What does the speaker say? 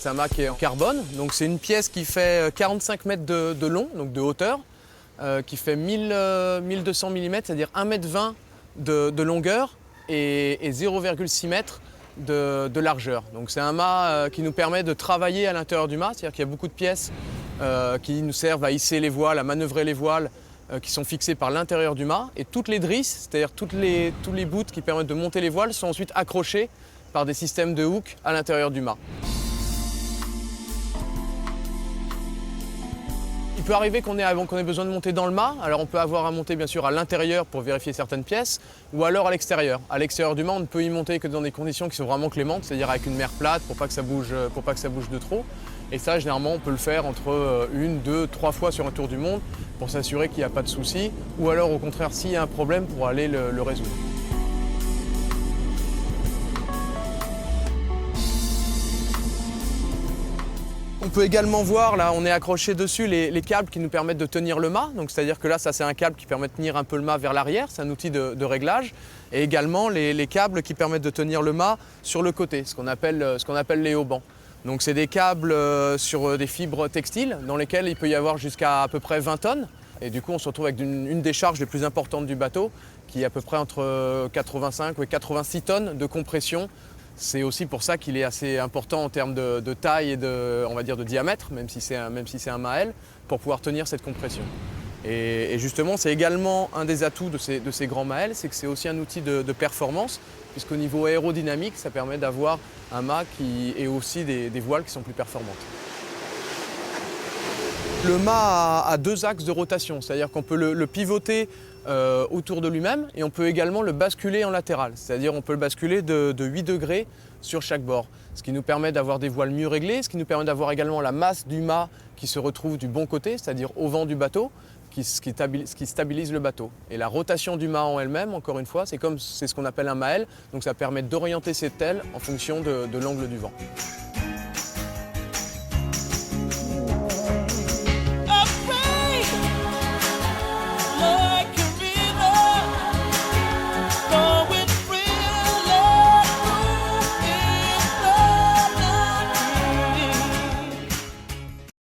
C'est un mât qui est en carbone, donc c'est une pièce qui fait 45 mètres de long, donc de hauteur, qui fait 1200 mm, c'est-à-dire 1,20 m de longueur et 0,6 m de largeur. Donc c'est un mât qui nous permet de travailler à l'intérieur du mât, c'est-à-dire qu'il y a beaucoup de pièces qui nous servent à hisser les voiles, à manœuvrer les voiles, qui sont fixées par l'intérieur du mât. Et toutes les drisses, c'est-à-dire tous les bouts qui permettent de monter les voiles, sont ensuite accrochés par des systèmes de hook à l'intérieur du mât. Il peut arriver qu'on ait besoin de monter dans le mât, alors on peut avoir à monter bien sûr à l'intérieur pour vérifier certaines pièces, ou alors à l'extérieur. À l'extérieur du mât, on ne peut y monter que dans des conditions qui sont vraiment clémentes, c'est-à-dire avec une mer plate pour pas que ça bouge de trop. Et ça, généralement, on peut le faire entre 1, 2, 3 fois sur un tour du monde pour s'assurer qu'il n'y a pas de souci, ou alors au contraire, s'il y a un problème, pour aller le résoudre. On peut également voir, là on est accroché dessus, les câbles qui nous permettent de tenir le mât. Donc c'est-à-dire que là, ça c'est un câble qui permet de tenir un peu le mât vers l'arrière, c'est un outil de réglage. Et également les câbles qui permettent de tenir le mât sur le côté, ce qu'on appelle les haubans. Donc c'est des câbles sur des fibres textiles dans lesquelles il peut y avoir jusqu'à à peu près 20 tonnes. Et du coup on se retrouve avec une des charges les plus importantes du bateau, qui est à peu près entre 85 et 86 tonnes de compression. C'est aussi pour ça qu'il est assez important en termes de taille et on va dire de diamètre, même si c'est un mât, pour pouvoir tenir cette compression. Et justement, c'est également un des atouts de ces grands mâts, c'est que c'est aussi un outil de performance, puisqu'au niveau aérodynamique, ça permet d'avoir un mât et aussi des voiles qui sont plus performantes. Le mât a 2 axes de rotation, c'est-à-dire qu'on peut le pivoter autour de lui-même et on peut également le basculer en latéral, c'est-à-dire on peut le basculer de 8 degrés sur chaque bord, ce qui nous permet d'avoir des voiles mieux réglées, ce qui nous permet d'avoir également la masse du mât qui se retrouve du bon côté, c'est-à-dire au vent du bateau, ce qui stabilise le bateau. Et la rotation du mât en elle-même, encore une fois, c'est ce qu'on appelle un mât, donc ça permet d'orienter ses ailes en fonction de l'angle du vent.